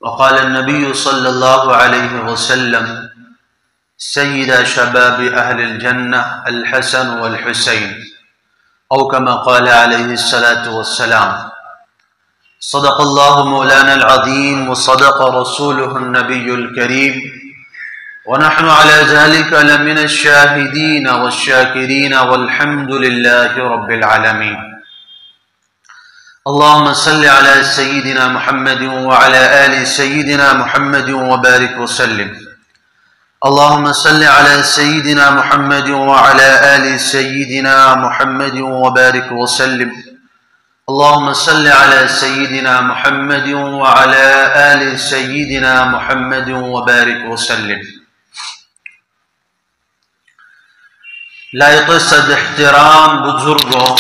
وقال النبي صلى الله عليه وسلم سيد شباب أهل الجنة الحسن والحسين أو كما قال عليه الصلاة والسلام. صدق الله مولانا العظيم وصدق رسوله النبي الكريم ونحن على ذلك لمن الشاهدين والشاكرين والحمد لله رب العالمين. اللهم صل على سيدنا محمد وعلى آل سيدنا محمد وبارك وسلم. اللهم صل على سيدنا محمد وعلى آل سيدنا محمد وبارك وسلم. اللهم صل على سيدنا محمد وعلى آل سيدنا محمد وبارك وسلم. لائق صد احترام بزرگوں،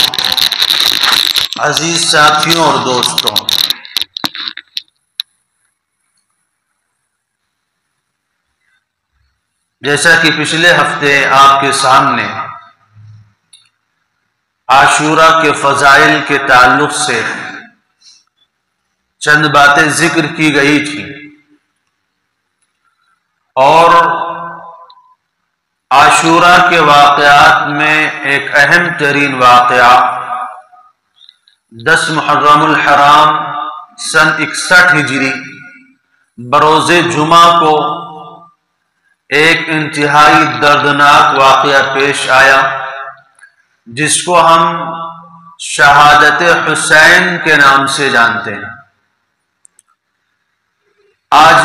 عزیز ساتھیوں اور دوستوں، جیسا کہ پچھلے ہفتے آپ کے سامنے عاشورہ کے فضائل کے تعلق سے چند باتیں ذکر کی گئی تھی، اور عاشورہ کے واقعات میں ایک اہم ترین واقعہ 10 محرم الحرام سن 61 ہجری بروز جمعہ کو ایک انتہائی دردناک واقعہ پیش آیا، جس کو ہم شہادت حسین کے نام سے جانتے ہیں۔ آج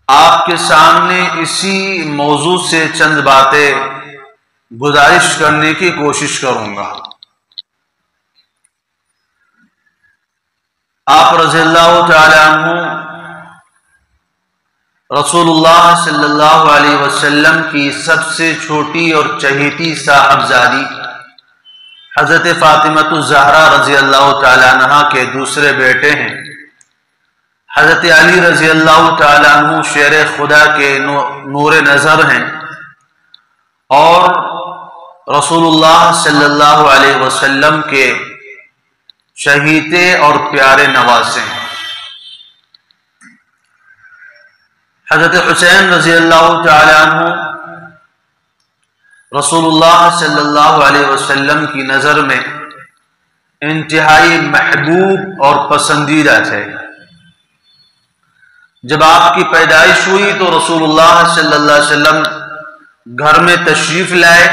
آپ کے سامنے اسی موضوع سے چند باتیں گزارش کرنے کی کوشش کروں گا۔ آپ رضی اللہ تعالی عنہ رسول اللہ صلی اللہ علیہ وسلم کی سب سے چھوٹی اور چہیتی صاحبزادی حضرت فاطمہ الزہرا رضی اللہ تعالی عنہ کے دوسرے بیٹے ہیں۔ حضرت علی رضی اللہ تعالی عنہ شیر خدا کے نور نظر ہیں، اور رسول اللہ صلی اللہ علیہ وسلم کے شہیتے اور پیارے نواسے ہیں۔ حضرت حسین رضی اللہ تعالی عنہ رسول اللہ صلی اللہ علیہ وسلم کی نظر میں انتہائی محبوب اور پسندیدہ تھے۔ جب آپ کی پیدائش ہوئی تو رسول اللہ صلی اللہ علیہ وسلم گھر میں تشریف لائے،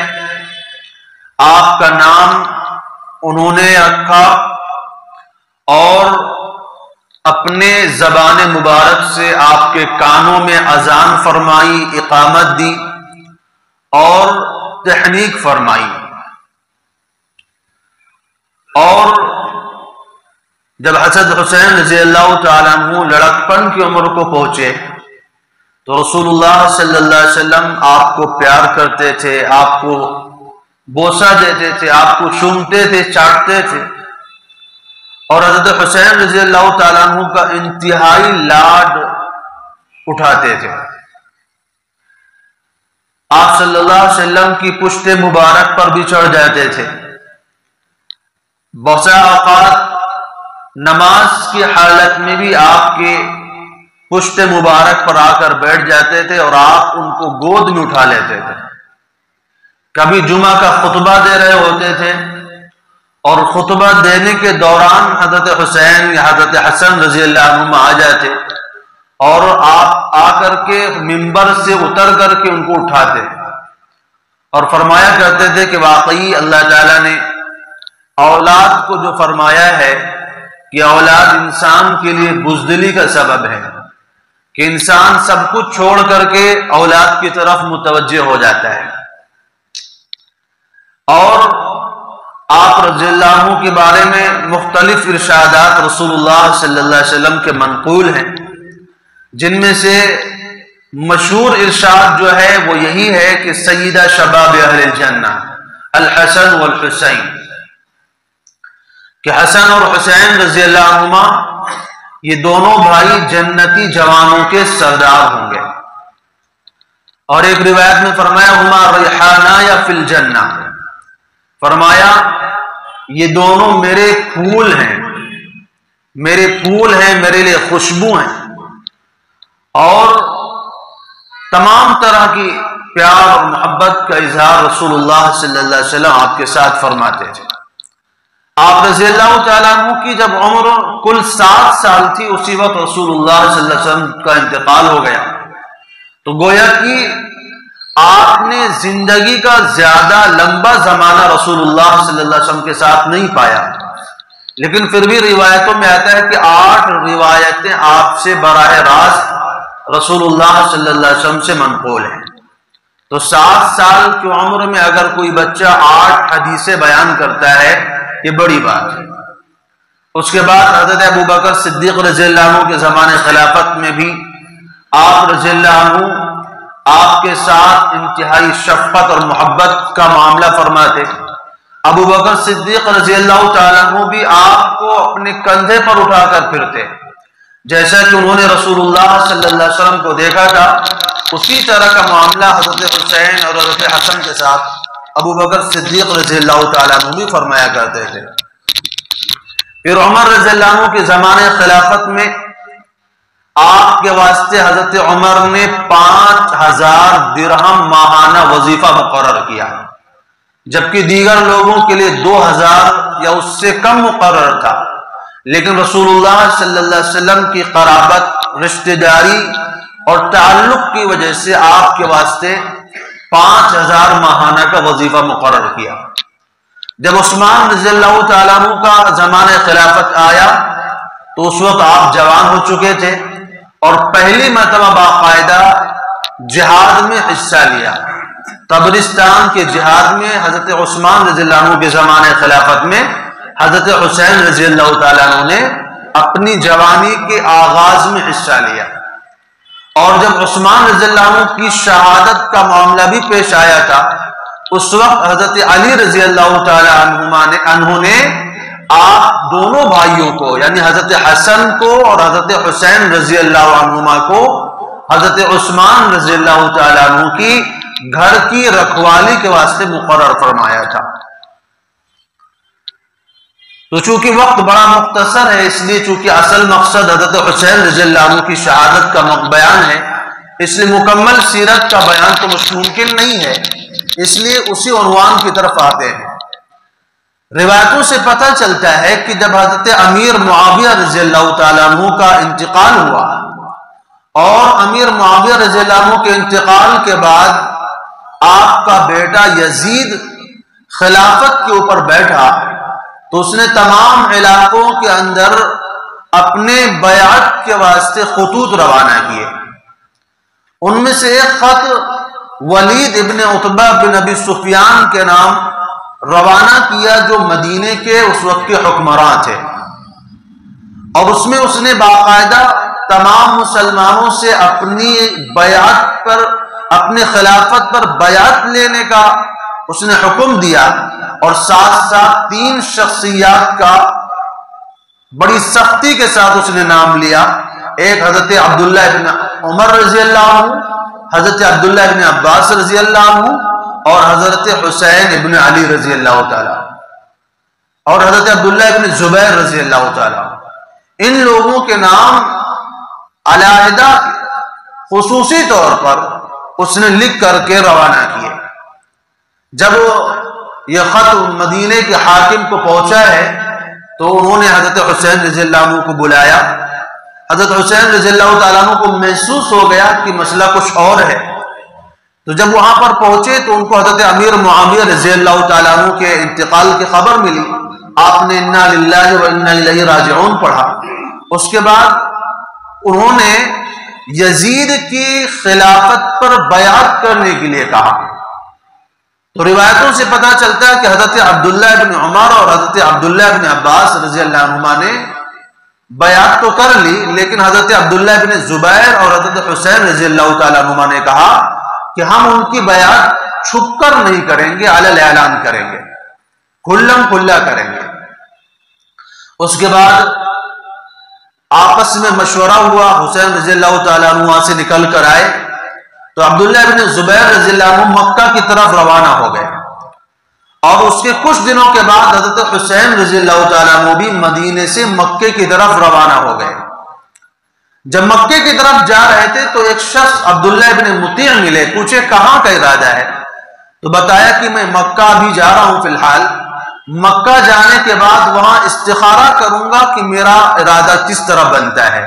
آپ کا نام انہوں نے رکھا اور اپنے زبان مبارک سے آپ کے کانوں میں اذان فرمائی، اقامت دی اور تحنیک فرمائی۔ اور جب حضرت حسین رضی اللہ تعالیٰ عنہ لڑکپن کی عمر کو پہنچے تو رسول اللہ صلی اللہ علیہ وسلم آپ کو پیار کرتے تھے، آپ کو بوسہ دیتے تھے، آپ کو چومتے تھے، چاٹتے تھے، اور حضرت حسین رضی اللہ تعالیٰ عنہ کا انتہائی لاڈ اٹھاتے تھے۔ آپ صلی اللہ علیہ وسلم کی پشت مبارک پر بھی چڑھ جاتے تھے۔ بہت سے اوقات نماز کی حالت میں بھی آپ کے پشت مبارک پر آ کر بیٹھ جاتے تھے اور آپ ان کو گود میں اٹھا لیتے تھے۔ کبھی جمعہ کا خطبہ دے رہے ہوتے تھے اور خطبہ دینے کے دوران حضرت حسین یا حضرت حسن رضی اللہ عنہ آ جاتے اور آپ آ کر کے منبر سے اتر کر کے ان کو اٹھاتے اور فرمایا کرتے تھے کہ واقعی اللہ تعالیٰ نے اولاد کو جو فرمایا ہے کہ اولاد انسان کے لیے بزدلی کا سبب ہے، کہ انسان سب کچھ چھوڑ کر کے اولاد کی طرف متوجہ ہو جاتا ہے۔ اور آپ رضی اللہ عنہ کے بارے میں مختلف ارشادات رسول اللہ صلی اللہ علیہ وسلم کے منقول ہیں، جن میں سے مشہور ارشاد جو ہے وہ یہی ہے کہ سیدہ شباب اہل الجنہ الحسن والحسین، کہ حسن اور حسین رضی اللہ عنہما یہ دونوں بھائی جنتی جوانوں کے سردار ہوں گے۔ اور ایک روایت میں فرمایا ہما ریحانہ یا فی الجنہ، فرمایا یہ دونوں میرے پھول ہیں میرے پھول ہیں، میرے لیے خوشبو ہیں، اور تمام طرح کی پیار اور محبت کا اظہار رسول اللہ صلی اللہ علیہ وسلم آپ کے ساتھ فرماتے تھے۔ آپ رضی اللہ تعالیٰ عنہ کی جب عمر کل 7 سال تھی، اسی وقت رسول اللہ صلی اللہ علیہ وسلم کا انتقال ہو گیا۔ تو گویا کہ آپ نے زندگی کا زیادہ لمبا زمانہ رسول اللہ صلی اللہ علیہ وسلم کے ساتھ نہیں پایا، لیکن پھر بھی روایتوں میں آتا ہے کہ 8 روایتیں آپ سے براہ راست رسول اللہ صلی اللہ علیہ وسلم سے منقول ہیں۔ تو 7 سال کی عمر میں اگر کوئی بچہ 8 حدیثیں بیان کرتا ہے، یہ بڑی بات ہے۔ اس کے بعد حضرت ابو بکر صدیق رضی اللہ عنہ کے زمانے خلافت میں بھی آپ رضی اللہ عنہ آپ کے ساتھ انتہائی شفقت اور محبت کا معاملہ فرماتے۔ ابو بکر صدیق رضی اللہ تعالیٰ عنہ بھی آپ کو اپنے کندھے پر اٹھا کر پھرتے، جیسا کہ انہوں نے رسول اللہ صلی اللہ علیہ وسلم کو دیکھا تھا، اسی طرح کا معاملہ حضرت حسین اور حضرت حسن کے ساتھ ابو بکر صدیق رضی اللہ تعالیٰ عنہ بھی فرمایا کرتے تھے۔ پھر عمر رضی اللہ عنہ کے زمانے خلافت میں آپ کے واسطے حضرت عمر نے 5000 درہم ماہانہ وظیفہ مقرر کیا، جبکہ دیگر لوگوں کے لیے 2000 یا اس سے کم مقرر تھا، لیکن رسول اللہ صلی اللہ علیہ وسلم کی قرابت، رشتہ داری اور تعلق کی وجہ سے آپ کے واسطے 5000 ماہانہ کا وظیفہ مقرر کیا۔ جب عثمان رضی اللہ تعالیٰ عنہ کا زمانہ خلافت آیا تو اس وقت آپ جوان ہو چکے تھے اور پہلی مرتبہ باقاعدہ جہاد میں حصہ لیا۔ تبرستان کے جہاد میں حضرت عثمان رضی اللہ عنہ کے زمانہ خلافت میں حضرت حسین رضی اللہ تعالیٰ عنہ نے اپنی جوانی کے آغاز میں حصہ لیا، اور جب عثمان رضی اللہ عنہ کی شہادت کا معاملہ بھی پیش آیا تھا، اس وقت حضرت علی رضی اللہ تعالیٰ عنہ نے آپ دونوں بھائیوں کو، یعنی حضرت حسن کو اور حضرت حسین رضی اللہ عنہما کو، حضرت عثمان رضی اللہ تعالیٰ عنہ کی گھر کی رکھوالی کے واسطے مقرر فرمایا تھا۔ تو چونکہ وقت بڑا مختصر ہے، اس لیے چونکہ اصل مقصد حضرت حسین رضی اللہ عنہ کی شہادت کا بیان ہے، اس لیے مکمل سیرت کا بیان تو ممکن نہیں ہے، اس لیے اسی عنوان کی طرف آتے ہیں۔ روایتوں سے پتہ چلتا ہے کہ جب حضرت امیر معاویہ رضی اللہ تعالیٰ عنہ کا انتقال ہوا، اور امیر معاویہ رضی اللہ عنہ کے انتقال کے بعد آپ کا بیٹا یزید خلافت کے اوپر بیٹھا، تو اس نے تمام علاقوں کے اندر اپنے بیعت کے واسطے خطوط روانہ کیے۔ ان میں سے ایک خط ولید ابن عتبہ بن ابی سفیان کے نام روانہ کیا، جو مدینے کے اس وقت کے حکمراں تھے، اور اس میں اس نے باقاعدہ تمام مسلمانوں سے اپنی بیعت پر، اپنے خلافت پر بیعت لینے کا اس نے حکم دیا، اور ساتھ ساتھ 3 شخصیات کا بڑی سختی کے ساتھ اس نے نام لیا۔ ایک حضرت عبداللہ ابن عمر رضی اللہ عنہ، حضرت عبداللہ ابن عباس رضی اللہ عنہ، اور حضرت حسین ابن علی رضی اللہ تعالیٰ، اور حضرت عبداللہ ابن زبیر رضی اللہ تعالیٰ۔ ان لوگوں کے نام علیحدہ خصوصی طور پر اس نے لکھ کر کے روانہ کیے۔ جب یہ خط مدینے کے حاکم کو پہنچا ہے تو انہوں نے حضرت حسین رضی اللہ عنہ کو بلایا۔ حضرت حسین رضی اللہ تعالیٰ عنہ کو محسوس ہو گیا کہ مسئلہ کچھ اور ہے، تو جب وہاں پر پہنچے تو ان کو حضرت امیر معاویہ رضی اللہ تعالیٰ عنہ کے انتقال کی خبر ملی۔ آپ نے انا للہ و انا الیہ راجعون پڑھا۔ اس کے بعد انہوں نے یزید کی خلافت پر بیعت کرنے کے لیے کہا۔ تو روایتوں سے پتہ چلتا ہے کہ حضرت عبداللہ ابن عمر اور حضرت عبداللہ ابن عباس رضی اللہ عنہما نے بیعت تو کر لی، لیکن حضرت عبداللہ ابن زبیر اور حضرت حسین رضی اللہ تعالیٰ عنہما نے کہا کہ ہم ان کی بیعت چھپ کر نہیں کریں گے، علی الاعلان کریں گے، کھلم کھلا کریں گے۔ اس کے بعد آپس میں مشورہ ہوا، حسین رضی اللہ تعالیٰ عنہ وہاں سے نکل کر آئے تو عبداللہ ابن زبیر رضی اللہ عنہ مکہ کی طرف روانہ ہو گئے، اور اس کے کچھ دنوں کے بعد حضرت حسین رضی اللہ تعالیٰ عنہ بھی مدینے سے مکے کی طرف روانہ ہو گئے۔ جب مکے کی طرف جا رہے تھے تو ایک شخص عبداللہ ابن مطیع ملے، پوچھے کہاں کا ارادہ ہے؟ تو بتایا کہ میں مکہ بھی جا رہا ہوں، فی الحال مکہ جانے کے بعد وہاں استخارہ کروں گا کہ میرا ارادہ کس طرح بنتا ہے۔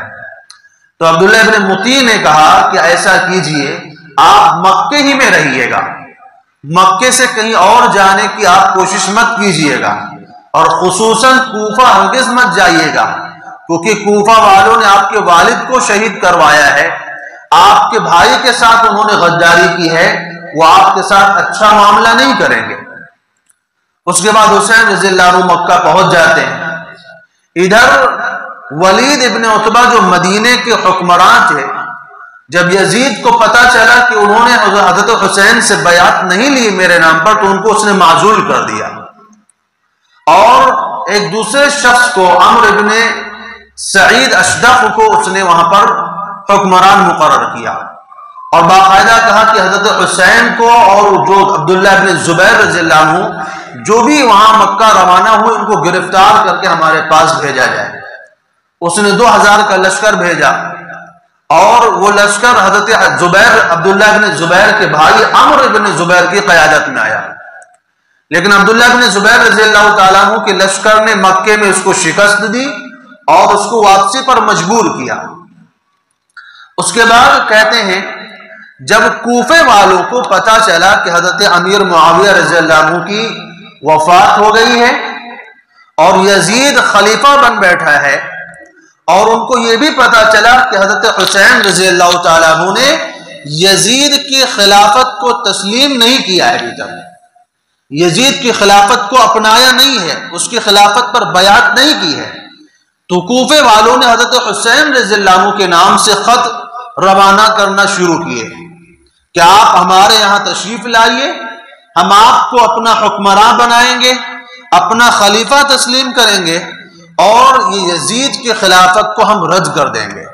تو عبداللہ ابن مطیع نے کہا کہ ایسا کیجئے، آپ مکے ہی میں رہیے گا، مکے سے کہیں اور جانے کی آپ کوشش مت کیجئے گا، اور خصوصاً کوفہ ہرگز مت جائیے گا، کیونکہ کوفہ والوں نے آپ کے والد کو شہید کروایا ہے، آپ کے بھائی کے ساتھ انہوں نے غداری کی ہے، وہ آپ کے ساتھ اچھا معاملہ نہیں کریں گے۔ اس کے بعد حسین رضی اللہ عنہ مکہ پہنچ جاتے ہیں۔ ادھر ولید ابن عتبہ جو مدینے کے حکمران تھے، جب یزید کو پتا چلا کہ انہوں نے حضرت حسین سے بیعت نہیں لی میرے نام پر، تو ان کو اس نے معزول کر دیا، اور ایک دوسرے شخص کو عمرو ابن سعید اشدق کو اس نے وہاں پر حکمران مقرر کیا، اور باقاعدہ کہا کہ حضرت حسین کو اور جو عبداللہ ابن زبیر رضی اللہ عنہ جو بھی وہاں مکہ روانہ ہوئے ان کو گرفتار کر کے ہمارے پاس بھیجا جائے۔ اس نے 2000 کا لشکر بھیجا، اور وہ لشکر حضرت عبداللہ ابن زبیر کے بھائی عمرو ابن زبیر کی قیادت میں آیا، لیکن عبداللہ ابن زبیر رضی اللہ تعالیٰ عنہ کے لشکر نے مکے میں اس کو شکست دی اور اس کو واپسی پر مجبور کیا۔ اس کے بعد کہتے ہیں جب کوفے والوں کو پتا چلا کہ حضرت امیر معاویہ رضی اللہ عنہ کی وفات ہو گئی ہے اور یزید خلیفہ بن بیٹھا ہے، اور ان کو یہ بھی پتا چلا کہ حضرت حسین رضی اللہ تعالیٰ عنہ نے یزید کی خلافت کو تسلیم نہیں کیا ہے، ابھی تک یزید کی خلافت کو اپنایا نہیں ہے، اس کی خلافت پر بیعت نہیں کی ہے، تو کوفے والوں نے حضرت حسین رضی اللہ عنہ کے نام سے خط روانہ کرنا شروع کیے کہ آپ ہمارے یہاں تشریف لائیے، ہم آپ کو اپنا حکمراں بنائیں گے، اپنا خلیفہ تسلیم کریں گے، اور یہ یزید کی خلافت کو ہم رد کر دیں گے۔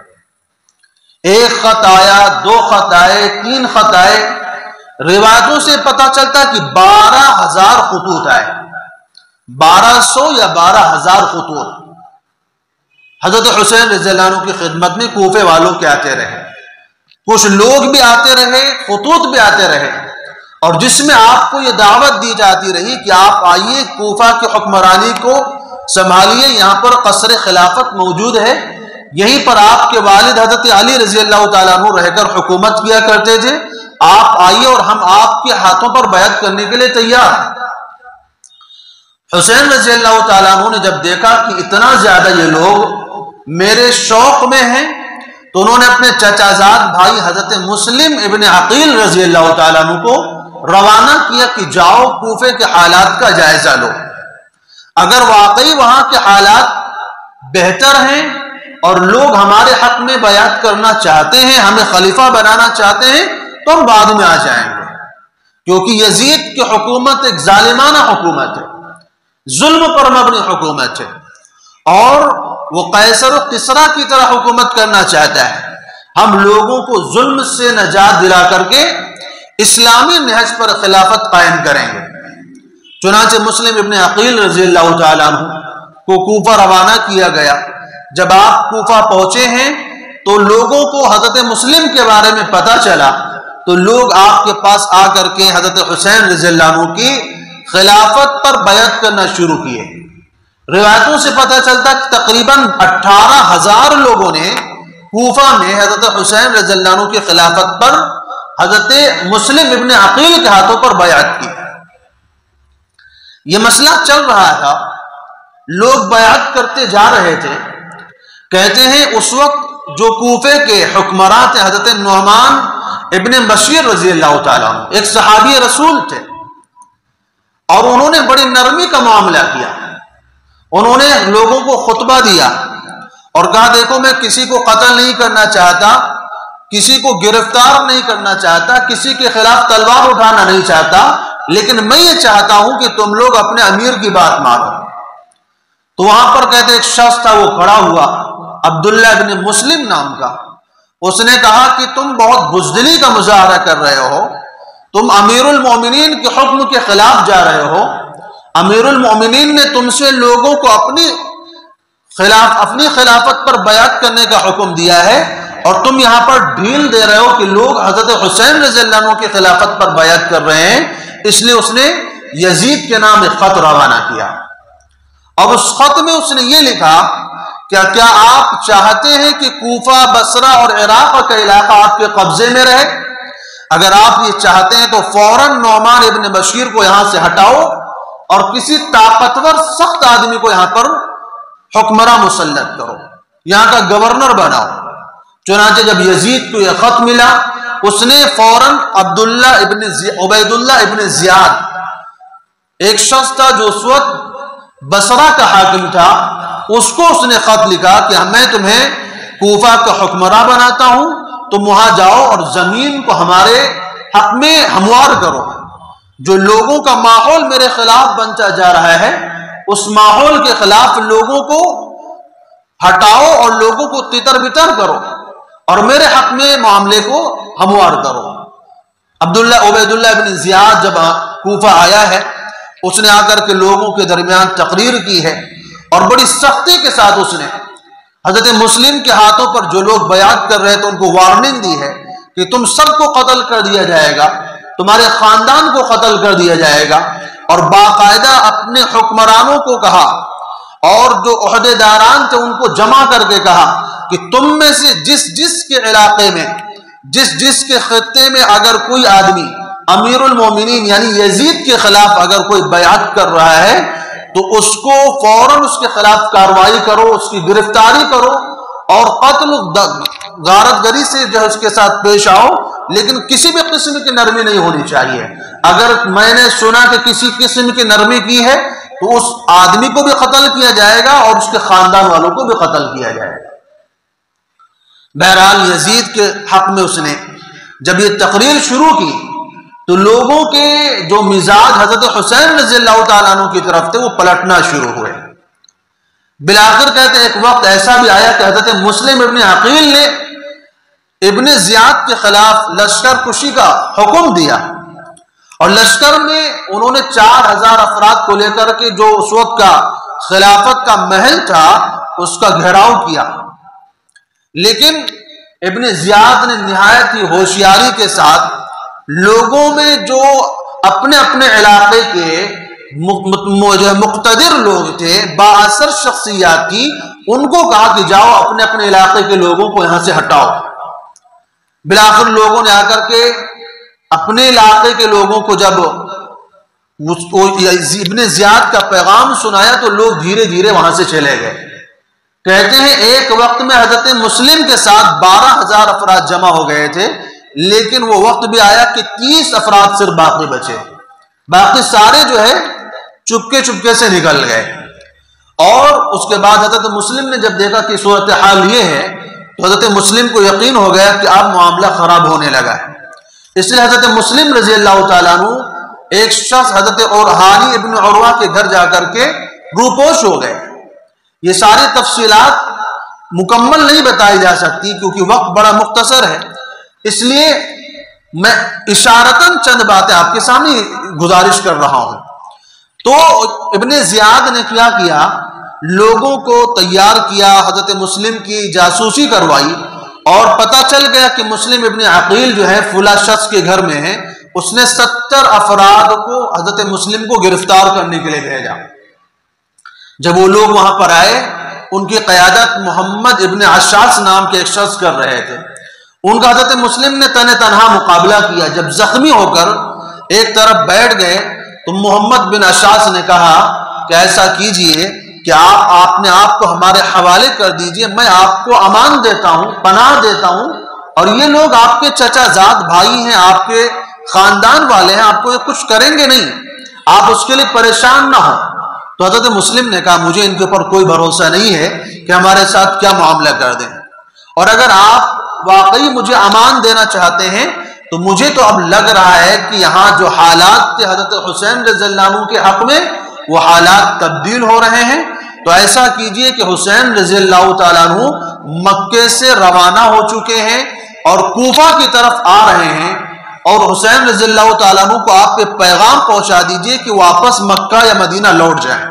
ایک خط آیا، 2 خط آئے، 3 خط آئے، روایتوں سے پتا چلتا کہ 12,000 خطوط آئے، 1200 یا 12,000 خطوط حضرت حسین رضی اللہ عنہ کی خدمت میں کوفے والوں کے آتے رہے۔ کچھ لوگ بھی آتے رہے، خطوط بھی آتے رہے، اور جس میں آپ کو یہ دعوت دی جاتی رہی کہ آپ آئیے، کوفہ کی حکمرانی کو سنبھالیے، یہاں پر قصر خلافت موجود ہے، یہیں پر آپ کے والد حضرت علی رضی اللہ تعالیٰ عنہ رہ کر حکومت کیا کرتے تھے، آپ آئیے اور ہم آپ کے ہاتھوں پر بیعت کرنے کے لیے تیار ہیں۔ حسین رضی اللہ تعالیٰ عنہ نے جب دیکھا کہ اتنا زیادہ یہ لوگ میرے شوق میں ہیں، تو انہوں نے اپنے چچا زاد بھائی حضرت مسلم ابن عقیل رضی اللہ تعالیٰ عنہ کو روانہ کیا کہ جاؤ کوفے کے حالات کا جائزہ لو، اگر واقعی وہاں کے حالات بہتر ہیں اور لوگ ہمارے حق میں بیعت کرنا چاہتے ہیں، ہمیں خلیفہ بنانا چاہتے ہیں، تو ہم بعد میں آ جائیں گے، کیونکہ یزید کی حکومت ایک ظالمانہ حکومت ہے، ظلم پر مبنی حکومت ہے، اور وہ قیصر و کسریٰ کی طرح حکومت کرنا چاہتا ہے۔ ہم لوگوں کو ظلم سے نجات دلا کر کے اسلامی نہج پر خلافت قائم کریں گے۔ چنانچہ مسلم ابن عقیل رضی اللہ تعالیٰ عنہ کو کوفہ روانہ کیا گیا۔ جب آپ کوفہ پہنچے ہیں تو لوگوں کو حضرت مسلم کے بارے میں پتا چلا، تو لوگ آپ کے پاس آ کر کے حضرت حسین رضی اللہ عنہ کی خلافت پر بیعت کرنا شروع کیے۔ روایتوں سے پتہ چلتا کہ تقریباً 18,000 لوگوں نے کوفہ میں حضرت حسین رضی اللہ عنہ کی خلافت پر حضرت مسلم ابن عقیل کے ہاتھوں پر بیعت کی۔ یہ مسئلہ چل رہا تھا، لوگ بیعت کرتے جا رہے تھے۔ کہتے ہیں اس وقت جو کوفے کے حکمراں تھے حضرت نعمان ابن بشیر رضی اللہ تعالیٰ عنہ، ایک صحابی رسول تھے، اور انہوں نے بڑی نرمی کا معاملہ کیا۔ انہوں نے لوگوں کو خطبہ دیا اور کہا دیکھو میں کسی کو قتل نہیں کرنا چاہتا، کسی کو گرفتار نہیں کرنا چاہتا، کسی کے خلاف تلوار اٹھانا نہیں چاہتا، لیکن میں یہ چاہتا ہوں کہ تم لوگ اپنے امیر کی بات مانو۔ تو وہاں پر کہتے ایک شخص تھا، وہ کھڑا ہوا، عبداللہ ابن مسلم نام کا، اس نے کہا کہ تم بہت بزدلی کا مظاہرہ کر رہے ہو، تم امیر المومنین کے حکم کے خلاف جا رہے ہو، امیر المومنین نے تم سے لوگوں کو اپنی خلافت پر بیعت کرنے کا حکم دیا ہے، اور تم یہاں پر ڈھیل دے رہے ہو کہ لوگ حضرت حسین رضی اللہ عنہ کی خلافت پر بیعت کر رہے ہیں۔ اس لیے اس نے یزید کے نام ایک خط روانہ کیا، اور اس خط میں اس نے یہ لکھا کہ کیا آپ چاہتے ہیں کہ کوفہ، بصرہ اور عراق کا علاقہ آپ کے قبضے میں رہے؟ اگر آپ یہ چاہتے ہیں تو فوراً نعمان ابن بشیر کو یہاں سے ہٹاؤ اور کسی طاقتور سخت آدمی کو یہاں پر حکمراں مسلط کرو، یہاں کا گورنر بناؤ۔ چنانچہ جب یزید کو یہ خط ملا، اس نے فوراً عبید اللہ ابن زیاد، ایک شخص تھا جو اس وقت بصرہ کا حاکم تھا، اس کو اس نے خط لکھا کہ میں تمہیں کوفہ کا حکمراں بناتا ہوں، تم وہاں جاؤ اور زمین کو ہمارے حق میں ہموار کرو۔ جو لوگوں کا ماحول میرے خلاف بنتا جا رہا ہے، اس ماحول کے خلاف لوگوں کو ہٹاؤ اور لوگوں کو تتر بتر کرو، اور میرے حق میں معاملے کو ہموار کرو۔ عبید اللہ ابن زیاد جب کوفہ آیا ہے، اس نے آ کر کے لوگوں کے درمیان تقریر کی ہے، اور بڑی سختی کے ساتھ اس نے حضرت مسلم کے ہاتھوں پر جو لوگ بیعت کر رہے تھے ان کو وارننگ دی ہے کہ تم سب کو قتل کر دیا جائے گا، تمہارے خاندان کو قتل کر دیا جائے گا، اور باقاعدہ اپنے حکمرانوں کو کہا اور جو عہدے داران تھے ان کو جمع کر کے کہا کہ تم میں سے جس کے علاقے میں، جس کے خطے میں اگر کوئی آدمی امیر المومنین یعنی یزید کے خلاف اگر کوئی بیعت کر رہا ہے تو اس کو فوراً اس کے خلاف کارروائی کرو، اس کی گرفتاری کرو اور قتل غارت گری سے جو ہے اس کے ساتھ پیش آؤ، لیکن کسی بھی قسم کی نرمی نہیں ہونی چاہیے۔ اگر میں نے سنا کہ کسی قسم کی نرمی کی ہے تو اس آدمی کو بھی قتل کیا جائے گا اور اس کے خاندان والوں کو بھی قتل کیا جائے گا۔ بہرحال یزید کے حق میں اس نے جب یہ تقریر شروع کی تو لوگوں کے جو مزاج حضرت حسین رضی اللہ تعالیٰ عنہ کی طرف تھے وہ پلٹنا شروع ہوئے۔ بالآخر کہتے ہیں ایک وقت ایسا بھی آیا کہ حضرت مسلم ابن عقیل نے ابن زیاد کے خلاف لشکر کشی کا حکم دیا، اور لشکر میں انہوں نے 4000 افراد کو لے کر کے جو اس وقت کا خلافت کا محل تھا اس کا گھیراؤ کیا، لیکن ابن زیاد نے نہایت ہی ہوشیاری کے ساتھ لوگوں میں جو اپنے اپنے علاقے کے مقتدر لوگ تھے، بااثر شخصیات کی، ان کو کہا کہ جاؤ اپنے اپنے علاقے کے لوگوں کو یہاں سے ہٹاؤ۔ بالآخر لوگوں نے آ کر کے اپنے علاقے کے لوگوں کو جب ابن زیاد کا پیغام سنایا تو لوگ دھیرے دھیرے وہاں سے چلے گئے۔ کہتے ہیں ایک وقت میں حضرت مسلم کے ساتھ 12000 افراد جمع ہو گئے تھے، لیکن وہ وقت بھی آیا کہ 30 افراد صرف باقی بچے، باقی سارے جو ہے چپکے سے نکل گئے۔ اور اس کے بعد حضرت مسلم نے جب دیکھا کہ صورتحال یہ ہے تو حضرت مسلم کو یقین ہو گیا کہ اب معاملہ خراب ہونے لگا ہے۔ اس لیے حضرت مسلم رضی اللہ تعالیٰ عنہ ایک شخص حضرت ہانی ابن عروہ کے گھر جا کر کے روپوش ہو گئے۔ یہ ساری تفصیلات مکمل نہیں بتائی جا سکتی کیونکہ وقت بڑا مختصر ہے، اس لیے میں اشارتاً چند باتیں آپ کے سامنے گزارش کر رہا ہوں۔ تو ابن زیاد نے کیا کیا، لوگوں کو تیار کیا، حضرت مسلم کی جاسوسی کروائی، اور پتہ چل گیا کہ مسلم ابن عقیل جو ہے فلاں شخص کے گھر میں ہے۔ اس نے 70 افراد کو حضرت مسلم کو گرفتار کرنے کے لیے بھیجا۔ جب وہ لوگ وہاں پر آئے، ان کی قیادت محمد ابن عشاش نام کے ایک شخص کر رہے تھے۔ ان کا حضرت مسلم نے تنہا مقابلہ کیا۔ جب زخمی ہو کر ایک طرف بیٹھ گئے تو محمد بن عشاش نے کہا کہ ایسا کیجئے کہ آپ نے آپ کو ہمارے حوالے کر دیجئے، میں آپ کو امان دیتا ہوں، پناہ دیتا ہوں، اور یہ لوگ آپ کے چچا زاد بھائی ہیں، آپ کے خاندان والے ہیں، آپ کو یہ کچھ کریں گے نہیں، آپ اس کے لیے پریشان نہ ہوں۔ تو حضرت مسلم نے کہا مجھے ان کے اوپر کوئی بھروسہ نہیں ہے کہ ہمارے ساتھ کیا معاملہ کر دیں، اور اگر آپ واقعی مجھے امان دینا چاہتے ہیں تو مجھے تو اب لگ رہا ہے کہ یہاں جو حالات تھے حضرت حسین رضی اللہ عنہ کے حق میں وہ حالات تبدیل ہو رہے ہیں، تو ایسا کیجئے کہ حسین رضی اللہ تعالیٰ عنہ مکے سے روانہ ہو چکے ہیں اور کوفہ کی طرف آ رہے ہیں، اور حسین رضی اللہ تعالیٰ عنہ کو آپ پہ پیغام پہنچا دیجئے کہ واپس مکہ یا مدینہ لوٹ جائیں،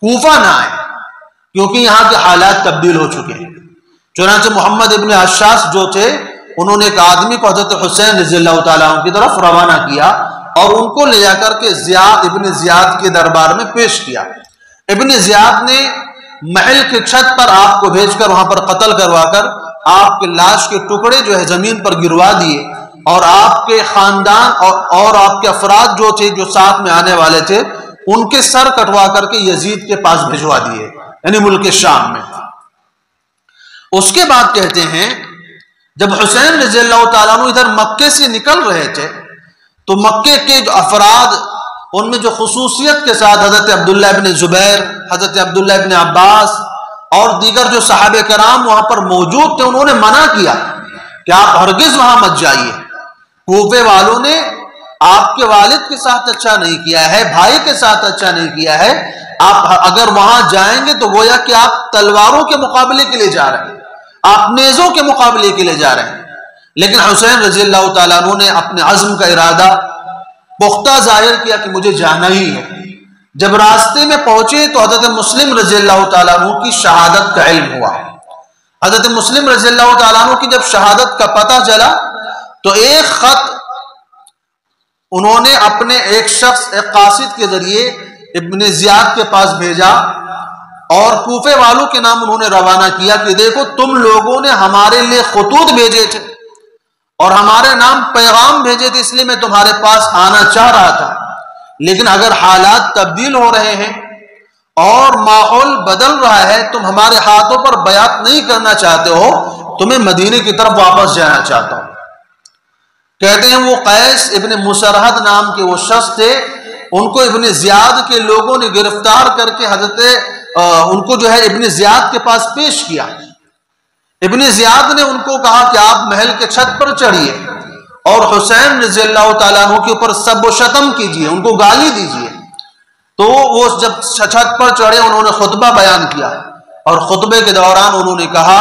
کوفہ نہ آئیں، کیونکہ یہاں کے حالات تبدیل ہو چکے ہیں۔ چنانچہ محمد ابن اشاس جو تھے، انہوں نے ایک آدمی کو حضرت حسین رضی اللہ تعالیٰ عنہ کی طرف روانہ کیا اور ان کو لے جا کر کے ابن زیاد کے دربار میں پیش کیا۔ ابن زیاد نے محل کے چھت پر آپ کو بھیج کر وہاں پر قتل کروا کر آپ کے لاش کے ٹکڑے جو ہے زمین پر گروا دیے، اور آپ کے خاندان اور آپ کے افراد جو تھے جو ساتھ میں آنے والے تھے ان کے سر کٹوا کر کے یزید کے پاس بھجوا دیے، یعنی ملک شام میں۔ اس کے بعد کہتے ہیں جب حسین رضی اللہ تعالیٰ عنہ ادھر مکے سے نکل رہے تھے تو مکے کے جو افراد، ان میں جو خصوصیت کے ساتھ حضرت عبداللہ ابن زبیر، حضرت عبداللہ ابن عباس اور دیگر جو صحابہ کرام وہاں پر موجود تھے، انہوں نے منع کیا کہ آپ ہرگز وہاں مت جائیے۔ کوفے والوں نے آپ کے والد کے ساتھ اچھا نہیں کیا ہے، بھائی کے ساتھ اچھا نہیں کیا ہے، آپ اگر وہاں جائیں گے تو گویا کہ آپ تلواروں کے مقابلے کے لیے جا رہے ہیں، آپ نیزوں کے مقابلے کے لیے جا رہے ہیں۔ لیکن حسین رضی اللہ تعالیٰ عنہ نے اپنے عزم کا ارادہ پختہ ظاہر کیا کہ مجھے جانا ہی ہے۔ جب راستے میں پہنچے تو حضرت مسلم رضی اللہ تعالیٰ عنہ کی شہادت کا علم ہوا۔ حضرت مسلم رضی اللہ تعالیٰ عنہ کی جب شہادت کا پتہ چلا تو ایک خط انہوں نے اپنے ایک شخص، ایک قاصد کے ذریعے ابن زیاد کے پاس بھیجا اور کوفے والوں کے نام انہوں نے روانہ کیا کہ دیکھو تم لوگوں نے ہمارے لیے خطوط بھیجے تھے اور ہمارے نام پیغام بھیجے تھے، اس لیے میں تمہارے پاس آنا چاہ رہا تھا، لیکن اگر حالات تبدیل ہو رہے ہیں اور ماحول بدل رہا ہے، تم ہمارے ہاتھوں پر بیعت نہیں کرنا چاہتے ہو، تمہیں مدینے کی طرف واپس جانا چاہتا ہوں۔ کہتے ہیں وہ قیس ابن مسرحد نام کے وہ شخص تھے، ان کو ابن زیاد کے لوگوں نے گرفتار کر کے ان کو جو ہے ابن زیاد کے پاس پیش کیا۔ ابن زیاد نے ان کو کہا کہ آپ محل کے چھت پر چڑھیے اور حسین رضی اللہ تعالیٰ عنہ کے اوپر سب و شتم کیجیے، ان کو گالی دیجیے۔ تو وہ جب چھت پر چڑھے انہوں نے خطبہ بیان کیا اور خطبے کے دوران انہوں نے کہا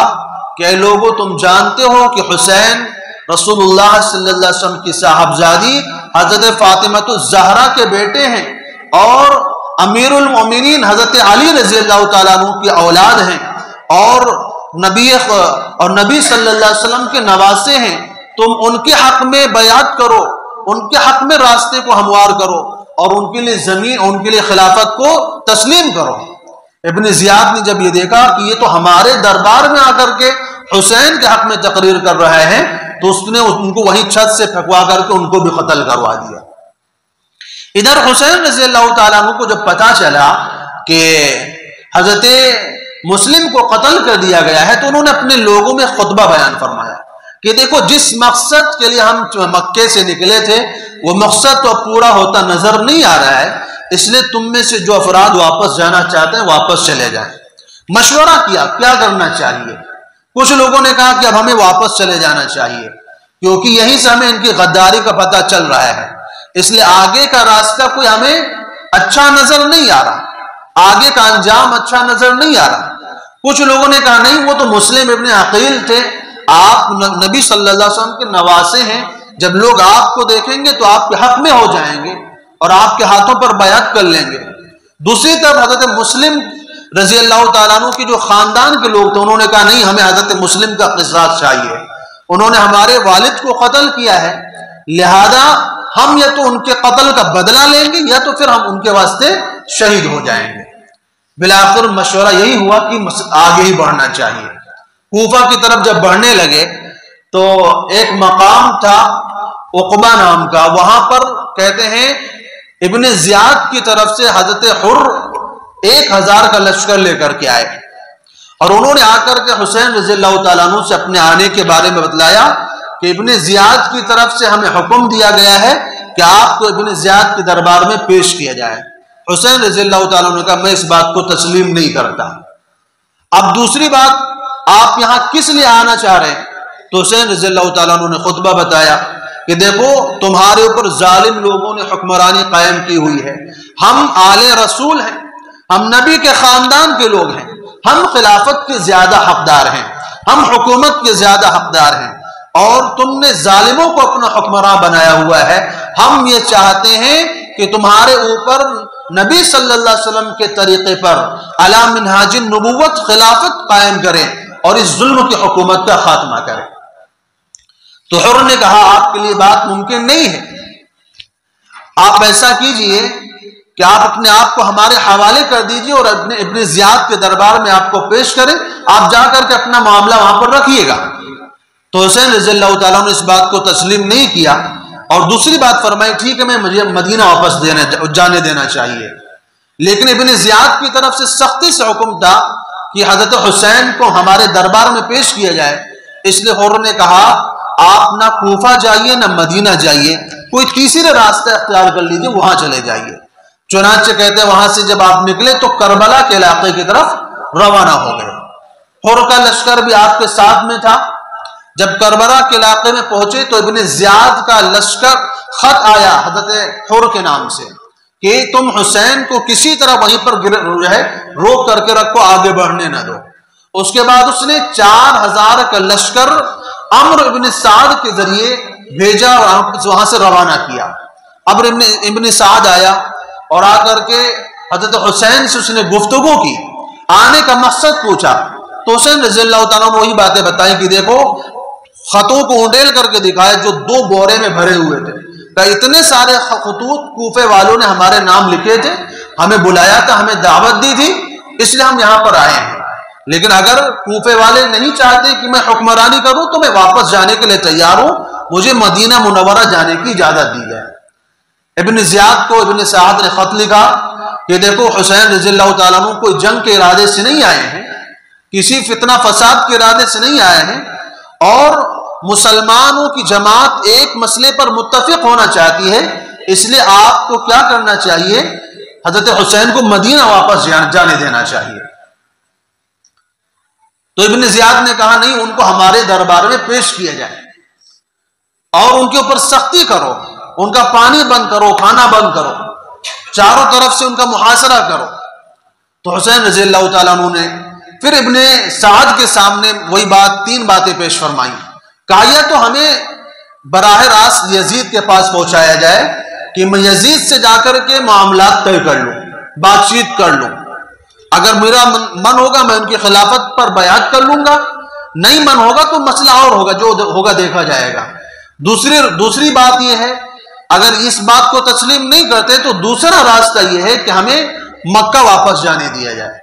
کہ اے لوگو، تم جانتے ہو کہ حسین رسول اللہ صلی اللہ علیہ وسلم کی صاحبزادی حضرت فاطمہ الزہرا کے بیٹے ہیں اور امیر المومنین حضرت علی رضی اللہ تعالیٰ عنہ کی اولاد ہیں اور نبی صلی اللہ علیہ وسلم کے نواسے ہیں۔ تم ان کے حق میں بیعت کرو، ان کے حق میں راستے کو ہموار کرو اور ان کے لیے زمین، ان کے لیے خلافت کو تسلیم کرو۔ ابن زیاد نے جب یہ دیکھا کہ یہ تو ہمارے دربار میں آ کر کے حسین کے حق میں تقریر کر رہے ہیں، تو اس نے ان کو وہیں چھت سے پھینکوا کر کے ان کو بھی قتل کروا دیا۔ ادھر حسین رضی اللہ تعالیٰ عنہ کو جب پتا چلا کہ حضرت مسلم کو قتل کر دیا گیا ہے تو انہوں نے اپنے لوگوں میں خطبہ بیان فرمایا کہ دیکھو جس مقصد کے لیے ہم مکے سے نکلے تھے وہ مقصد تو پورا ہوتا نظر نہیں آ رہا ہے، اس لیے تم میں سے جو افراد واپس جانا چاہتے ہیں واپس چلے جائیں۔ مشورہ کیا کیا کرنا چاہیے۔ کچھ لوگوں نے کہا کہ اب ہمیں واپس چلے جانا چاہیے کیونکہ یہیں سے ہمیں ان کی غداری کا پتہ چل رہا ہے، اس لیے آگے کا راستہ کوئی ہمیں اچھا نظر نہیں آ رہا، آگے کا انجام اچھا نظر نہیں آ رہا۔ کچھ لوگوں نے کہا نہیں، وہ تو مسلم ابن عقیل تھے، آپ نبی صلی اللہ علیہ وسلم کے نواسے ہیں، جب لوگ آپ کو دیکھیں گے تو آپ کے حق میں ہو جائیں گے اور آپ کے ہاتھوں پر بیعت کر لیں گے۔ دوسری طرف حضرت مسلم رضی اللہ تعالیٰ عنہ کی جو خاندان کے لوگ تھے انہوں نے کہا نہیں، ہمیں حضرت مسلم کا قصاص چاہیے، انہوں نے ہمارے والد کو قتل کیا ہے، لہذا ہم یا تو ان کے قتل کا بدلہ لیں گے یا تو پھر ہم ان کے واسطے شہید ہو جائیں گے۔ بلاخر مشورہ یہی ہوا کہ آگے ہی بڑھنا چاہیے۔ کوفہ کی طرف جب بڑھنے لگے تو ایک مقام تھا عقبہ نام کا، وہاں پر کہتے ہیں ابن زیاد کی طرف سے حضرت حر 1000 کا لشکر لے کر کے آئے اور انہوں نے آ کر کے حسین رضی اللہ تعالیٰ عنہ سے اپنے آنے کے بارے میں بتلایا کہ ابن زیاد کی طرف سے ہمیں حکم دیا گیا ہے کہ آپ کو ابن زیاد کے دربار میں پیش کیا جائے۔ حسین رضی اللہ تعالیٰ عنہ نے کہا میں اس بات کو تسلیم نہیں کرتا۔ اب دوسری بات، آپ یہاں کس لیے آنا چاہ رہے ہیں؟ تو حسین رضی اللہ تعالیٰ عنہ نے خطبہ بتایا کہ دیکھو تمہارے اوپر ظالم لوگوں نے حکمرانی قائم کی ہوئی ہے، ہم آل رسول ہیں، ہم نبی کے خاندان کے لوگ ہیں، ہم خلافت کے زیادہ حقدار ہیں، ہم حکومت کے زیادہ حقدار ہیں، اور تم نے ظالموں کو اپنا حکمراں بنایا ہوا ہے. ہم یہ چاہتے ہیں کہ تمہارے اوپر نبی صلی اللہ علیہ وسلم کے طریقے پر علی منہاج النبوت خلافت قائم کریں اور اس ظلم کی حکومت کا خاتمہ کریں. تو حر نے کہا آپ کے لیے بات ممکن نہیں ہے. آپ ایسا کیجئے کہ آپ اپنے آپ کو ہمارے حوالے کر دیجئے اور ابن زیاد کے دربار میں آپ کو پیش کریں. آپ جا کر کے اپنا معاملہ وہاں پر رکھیے گا. تو حسین رضی اللہ تعالیٰ نے اس بات کو تسلیم نہیں کیا اور دوسری بات فرمائی ٹھیک ہے میں مجھے مدینہ واپس جانے دینا چاہیے. لیکن ابن زیاد کی طرف سے سختی سے حکم تھا کہ حضرت حسین کو ہمارے دربار میں پیش کیا جائے. اس لیے حر نے کہا آپ نہ کوفہ جائیے نہ مدینہ جائیے, کوئی تیسرے راستہ اختیار کر لیجیے, وہاں چلے جائیے. چنانچہ کہتے ہیں وہاں سے جب آپ نکلے تو کربلا کے علاقے کی طرف روانہ ہو گئے. حر کا لشکر بھی آپ کے ساتھ میں تھا. جب کربلا کے علاقے میں پہنچے تو ابن زیاد کا لشکر خط آیا حضرت حر کے نام سے کہ تم حسین کو کسی طرح وہیں پر روک کر کے رکھو, آگے بڑھنے نہ دو. اس کے بعد اس نے 4000 کا لشکر عمرو ابن سعد کے ذریعے بھیجا اور وہاں سے روانہ کیا. عمرو ابن سعد آیا اور آ کر کے حضرت حسین سے اس نے گفتگو کی, آنے کا مقصد پوچھا. تو حسین رضی اللہ تعالیٰ نے وہی باتیں بتائیں کہ دیکھو خطوں کو انڈیل کر کے دکھایا جو 2 بورے میں بھرے ہوئے تھے, کہ اتنے سارے خطوط کوفے والوں نے ہمارے نام لکھے تھے, ہمیں بلایا تھا, ہمیں دعوت دی تھی, اس لیے ہم یہاں پر آئے ہیں. لیکن اگر کوفے والے نہیں چاہتے کہ میں حکمرانی کروں تو میں واپس جانے کے لیے تیار ہوں, مجھے مدینہ منورہ جانے کی اجازت دی جائے. ابن زیاد کو ابن سعد نے خط لکھا کہ دیکھو حسین رضی اللہ تعالیٰ عنہ کوئی جنگ کے ارادے سے نہیں آئے ہیں, کسی فتنہ فساد کے ارادے سے نہیں آئے ہیں, اور مسلمانوں کی جماعت ایک مسئلے پر متفق ہونا چاہتی ہے. اس لیے آپ کو کیا کرنا چاہیے, حضرت حسین کو مدینہ واپس جانے دینا چاہیے. تو ابن زیاد نے کہا نہیں, ان کو ہمارے دربار میں پیش کیا جائے اور ان کے اوپر سختی کرو, ان کا پانی بند کرو, کھانا بند کرو, چاروں طرف سے ان کا محاصرہ کرو. تو حسین رضی اللہ تعالیٰ عنہ نے پھر ابن سعد کے سامنے وہی بات 3 باتیں پیش فرمائی. کہا یا تو ہمیں براہ راست یزید کے پاس پہنچایا جائے کہ میں یزید سے جا کر کے معاملات طے کر لوں, بات چیت کر لوں, اگر میرا من ہوگا میں ان کی خلافت پر بیعت کر لوں گا, نہیں من ہوگا تو مسئلہ اور ہوگا, جو ہوگا دیکھا جائے گا. دوسری بات یہ ہے اگر اس بات کو تسلیم نہیں کرتے تو دوسرا راستہ یہ ہے کہ ہمیں مکہ واپس جانے دیا جائے,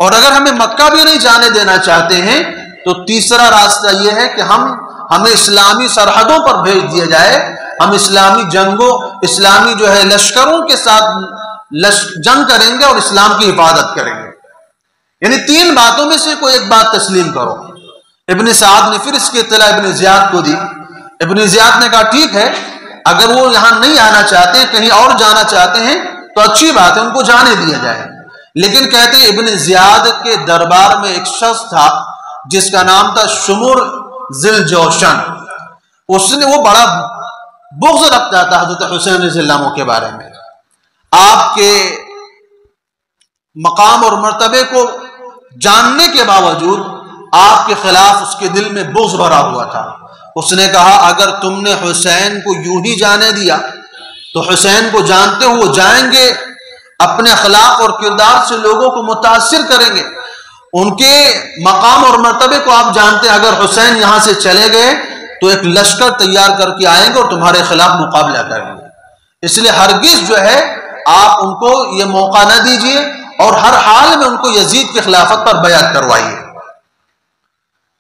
اور اگر ہمیں مکہ بھی نہیں جانے دینا چاہتے ہیں تو تیسرا راستہ یہ ہے کہ ہمیں اسلامی سرحدوں پر بھیج دیا جائے, ہم اسلامی جنگوں, اسلامی لشکروں کے ساتھ جنگ کریں گے اور اسلام کی حفاظت کریں گے. یعنی 3 باتوں میں سے کوئی ایک بات تسلیم کرو. ابن سعد نے پھر اس کی اطلاع ابن زیاد کو دی. ابن زیاد نے کہا ٹھیک ہے, اگر وہ یہاں نہیں آنا چاہتے ہیں, کہیں اور جانا چاہتے ہیں تو اچھی بات ہے, ان کو جانے دیا جائے. لیکن کہتے ہیں ابن زیاد کے دربار میں ایک شخص تھا جس کا نام تھا شمر ذل جوشن. وہ بڑا بغض رکھتا تھا حضرت حسین رضی اللہ عنہ کے بارے میں. آپ کے مقام اور مرتبے کو جاننے کے باوجود آپ کے خلاف اس کے دل میں بغض بھرا ہوا تھا. اس نے کہا اگر تم نے حسین کو یوں ہی جانے دیا تو حسین کو جانتے ہو وہ جائیں گے, اپنے اخلاق اور کردار سے لوگوں کو متاثر کریں گے, ان کے مقام اور مرتبے کو آپ جانتے ہیں. اگر حسین یہاں سے چلے گئے تو ایک لشکر تیار کر کے آئیں گے اور تمہارے خلاف مقابلہ کریں گے. اس لیے ہرگز آپ ان کو یہ موقع نہ دیجیے اور ہر حال میں ان کو یزید کی خلافت پر بیعت کروائیے.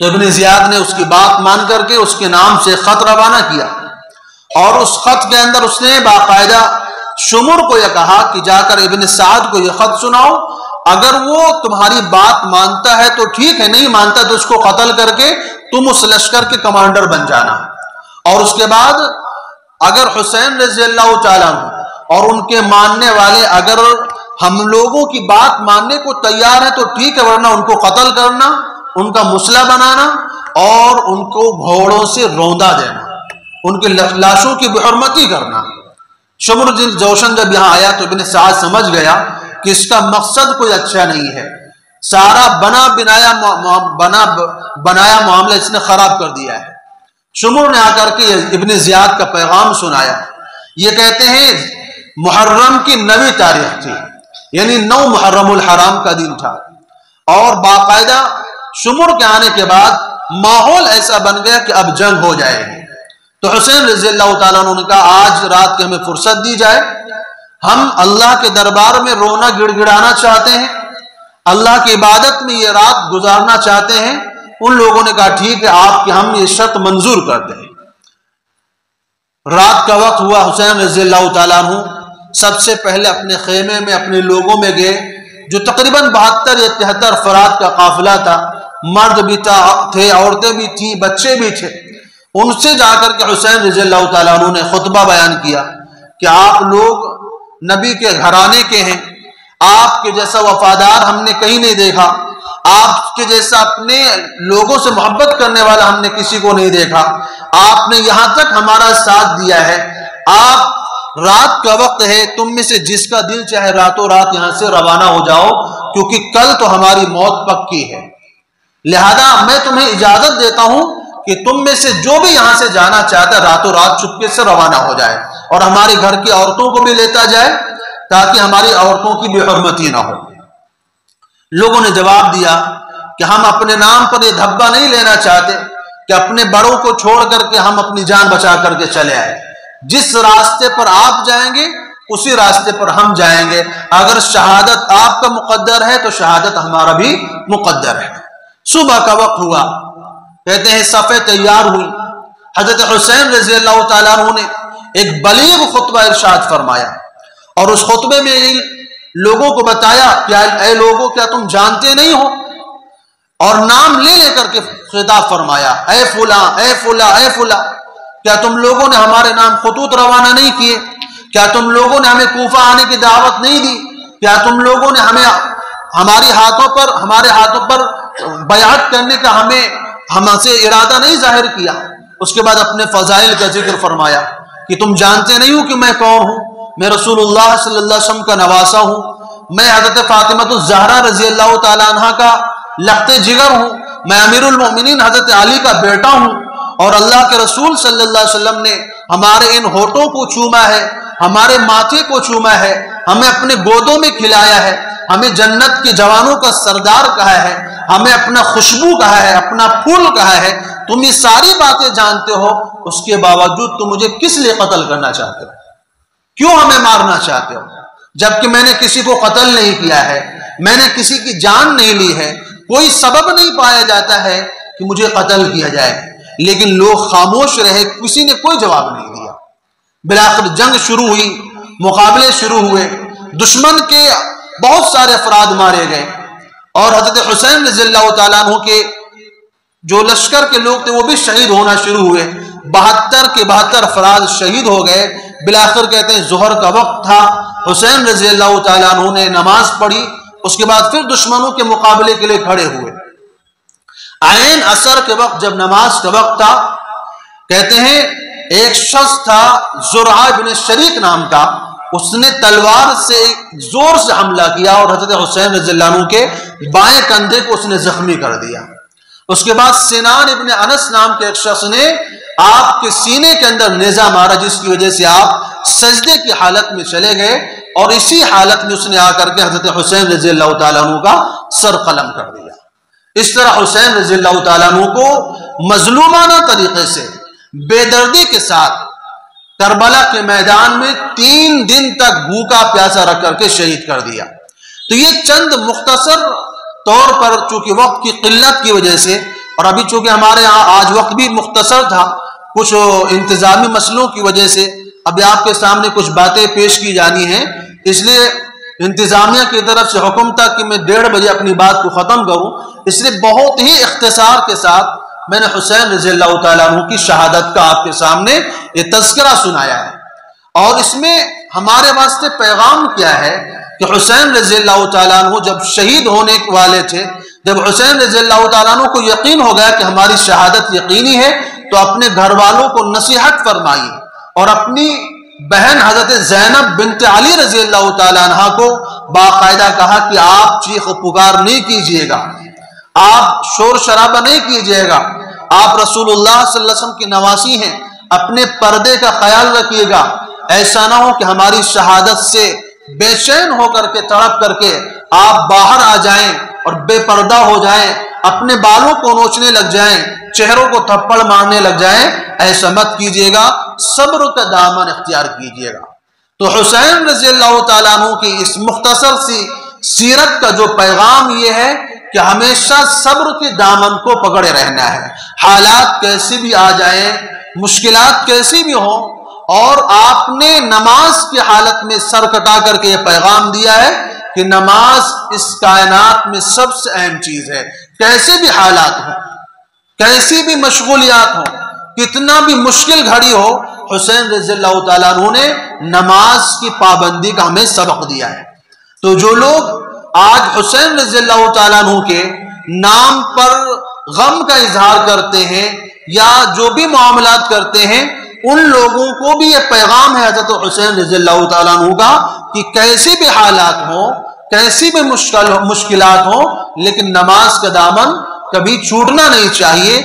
تو ابن زیاد نے اس کی بات مان کر کے اس کے نام سے خط روانہ کیا, اور اس خط کے اندر اس نے باقاعدہ شمر کو یہ کہا کہ جا کر ابن سعد کو یہ خط سناؤ, اگر وہ تمہاری بات مانتا ہے تو ٹھیک ہے, نہیں مانتا تو اس کو قتل کر کے تم اس لشکر کے کمانڈر بن جانا. اور اس کے بعد اگر حسین رضی اللہ تعالیٰ عنہ اور ان کے ماننے والے اگر ہم لوگوں کی بات ماننے کو تیار ہے تو ٹھیک ہے, ورنہ ان کو قتل کرنا, ان کا مسلح بنانا اور ان کو گھوڑوں سے روندا دینا, ان کی لاشوں کی بحرمتی کرنا. شمر ذل جوشن جب یہاں آیا تو ابن سعد سمجھ گیا کہ اس کا مقصد کوئی اچھا نہیں ہے, سارا بنایا معاملہ اس نے خراب کر دیا ہے. شمر نے آ کر کے ابن زیاد کا پیغام سنایا. یہ کہتے ہیں محرم کی 9ویں تاریخ تھی، یعنی 9 محرم الحرام کا دن تھا، اور باقاعدہ شمر کے آنے کے بعد ماحول ایسا بن گیا کہ اب جنگ ہو جائے گی. تو حسین رضی اللہ تعالیٰ عنہ نے کہا آج رات کی ہمیں فرصت دی جائے، ہم اللہ کے دربار میں رونا گڑ گڑانا چاہتے ہیں، اللہ کی عبادت میں یہ رات گزارنا چاہتے ہیں. ان لوگوں نے کہا ٹھیک ہے، آپ کی ہم یہ شرط منظور کرتے ہیں. رات کا وقت ہوا، حسین رضی اللہ تعالیٰ عنہ سب سے پہلے اپنے خیمے میں اپنے لوگوں میں گئے، جو تقریباً 72 یا 73 افراد کا قافلہ تھا، مرد بھی تھے، عورتیں بھی تھیں، بچے بھی تھے. ان سے جا کر کے حسین رضی اللہ تعالیٰ عنہ نے خطبہ بیان کیا کہ آپ لوگ نبی کے گھرانے کے ہیں، آپ کے جیسا وفادار ہم نے کہیں نہیں دیکھا، آپ کے جیسا اپنے لوگوں سے محبت کرنے والا ہم نے کسی کو نہیں دیکھا، آپ نے یہاں تک ہمارا ساتھ دیا ہے. آپ رات کا وقت ہے، تم میں سے جس کا دل چاہے راتوں رات یہاں سے روانہ ہو جاؤ، کیونکہ کل تو ہماری موت پکی ہے. لہذا میں تمہیں اجازت دیتا ہوں کہ تم میں سے جو بھی یہاں سے جانا چاہتا ہے راتوں رات چپکے سے روانہ ہو جائے، اور ہمارے گھر کی عورتوں کو بھی لیتا جائے تاکہ ہماری عورتوں کی بے حرمتی نہ ہو. لوگوں نے جواب دیا کہ ہم اپنے نام پر یہ دھبا نہیں لینا چاہتے کہ اپنے بڑوں کو چھوڑ کر کے ہم اپنی جان بچا کر کے چلے آئے. جس راستے پر آپ جائیں گے اسی راستے پر ہم جائیں گے. اگر شہادت آپ کا مقدر ہے تو شہادت ہمارا بھی مقدر ہے. صبح کا وقت ہوا، کہتے ہیں صفیں تیار ہوئی. حضرت حسین رضی اللہ تعالیٰ عنہ نے ایک بلیغ خطبہ ارشاد فرمایا، اور اس خطبے میں لوگوں کو بتایا کہ اے لوگوں، کیا تم جانتے نہیں ہو؟ اور نام لے لے کر کے خطاب فرمایا، اے فلاں اے فلاں اے فلاں، کیا تم لوگوں نے ہمارے نام خطوط روانہ نہیں کیے؟ کیا تم لوگوں نے ہمیں کوفہ آنے کی دعوت نہیں دی؟ کیا تم لوگوں نے ہمارے ہاتھوں پر بیعت کرنے کا ہم سے ارادہ نہیں ظاہر کیا؟ اس کے بعد اپنے فضائل کا ذکر فرمایا کہ تم جانتے نہیں ہو کہ میں کون ہوں؟ میں رسول اللہ صلی اللہ علیہ وسلم کا نواسہ ہوں، میں حضرت فاطمہ الزہرا رضی اللہ تعالی عنہا کا لخت جگر ہوں، میں امیر المؤمنین حضرت علی کا بیٹا ہوں، اور اللہ کے رسول صلی اللہ علیہ وسلم نے ہمارے ان ہونٹوں کو چوما ہے، ہمارے ماتھے کو چوما ہے، ہمیں اپنے گودوں میں کھلایا ہے، ہمیں جنت کے جوانوں کا سردار کہا ہے، ہمیں اپنا خوشبو کہا ہے، اپنا پھول کہا ہے. تم یہ ساری باتیں جانتے ہو، اس کے باوجود تم مجھے کس لیے قتل کرنا چاہتے ہو؟ کیوں ہمیں مارنا چاہتے ہو؟ جبکہ میں نے کسی کو قتل نہیں کیا ہے، میں نے کسی کی جان نہیں لی ہے، کوئی سبب نہیں پایا جاتا ہے کہ مجھے قتل کیا جائے. لیکن لوگ خاموش رہے، کسی نے کوئی جواب نہیں دیا. بالآخر جنگ شروع ہوئی، مقابلے شروع ہوئے، دشمن کے بہت سارے افراد مارے گئے، اور حضرت حسین رضی اللہ تعالیٰ عنہ کے جو لشکر کے لوگ تھے وہ بھی شہید ہونا شروع ہوئے. 72 کے 72 افراد شہید ہو گئے. بالآخر کہتے ہیں ظہر کا وقت تھا، حسین رضی اللہ تعالیٰ عنہ نے نماز پڑھی، اس کے بعد پھر دشمنوں کے مقابلے کے لیے کھڑے ہوئے. عین عصر کے وقت جب نماز کا وقت تھا، کہتے ہیں ایک شخص تھا زرعہ بن شریک نام کا، اس نے تلوار سے زور سے حملہ کیا اور حضرت حسین رضی اللہ عنہ کے بائیں کندھے کو اس نے زخمی کر دیا. اس کے بعد سنان ابن انس نام کے ایک شخص نے آپ کے سینے کے اندر نیزہ مارا، جس کی وجہ سے آپ سجدے کی حالت میں چلے گئے، اور اسی حالت میں اس نے آ کر کے حضرت حسین رضی اللہ تعالیٰ عنہ کا سر قلم کر دیا. اس طرح حسین رضی اللہ تعالیٰ عنہ کو مظلومانہ طریقے سے بے دردی کے ساتھ کربلا کے میدان میں 3 دن تک بھوکا پیاسا رکھ کر کے شہید کر دیا. تو یہ چند مختصر طور پر چونکہ وقت کی قلت کی وجہ سے، اور ابھی چونکہ ہمارے یہاں آج وقت بھی مختصر تھا، کچھ انتظامی مسئلوں کی وجہ سے ابھی آپ کے سامنے کچھ باتیں پیش کی جانی ہیں، اس لیے انتظامیہ کی طرف سے حکم تھا کہ میں 1:30 بجے اپنی بات کو ختم کروں. اس لیے بہت ہی اختصار کے ساتھ میں نے حسین رضی اللہ تعالیٰ عنہ کی شہادت کا آپ کے سامنے یہ تذکرہ سنایا ہے. اور اس میں ہمارے واسطے پیغام کیا ہے کہ حسین رضی اللہ تعالیٰ عنہ جب شہید ہونے والے تھے، جب حسین رضی اللہ تعالیٰ عنہ کو یقین ہو گیا کہ ہماری شہادت یقینی ہے، تو اپنے گھر والوں کو نصیحت فرمائی، اور اپنی بہن حضرت زینب بنت علی رضی اللہ تعالیٰ عنہ کو باقاعدہ کہا کہ آپ چیخ و پکار نہیں کیجیے گا، آپ شور شرابہ نہیں کیجیے گا، آپ رسول اللہ صلی اللہ علیہ وسلم کی نواسی ہیں، اپنے پردے کا خیال رکھیے گا، ایسا نہ ہو کہ ہماری شہادت سے بے چین ہو کر کے تڑپ کر کے آپ باہر آ جائیں اور بے پردہ ہو جائیں، اپنے بالوں کو نوچنے لگ جائیں، چہروں کو تھپڑ مارنے لگ جائیں، ایسا مت کیجیے گا، صبر کا دامن اختیار کیجیے گا۔ تو حسین رضی اللہ تعالیٰ عنہ کی اس مختصر سی سیرت کا جو پیغام یہ ہے کہ ہمیشہ صبر کے دامن کو پکڑے رہنا ہے، حالات کیسی بھی آ جائیں، مشکلات کیسی بھی ہوں، اور آپ نے نماز کی حالت میں سر کٹا کر کے یہ پیغام دیا ہے کہ نماز اس کائنات میں سب سے اہم چیز ہے، کیسے بھی حالات ہوں، کیسی بھی مشغولیات ہوں، کتنا بھی مشکل گھڑی ہو، حسین رضی اللہ تعالیٰ عنہ نے نماز کی پابندی کا ہمیں سبق دیا ہے۔ تو جو لوگ آج حسین رضی اللہ تعالیٰ عنہ کے نام پر غم کا اظہار کرتے ہیں یا جو بھی معاملات کرتے ہیں، ان لوگوں کو بھی یہ پیغام ہے حضرت حسین رضی اللہ تعالیٰ عنہ کا کہ کیسی بھی حالات ہوں، کیسی بھی مشکلات ہوں، لیکن نماز کا دامن کبھی چھوٹنا نہیں چاہیے۔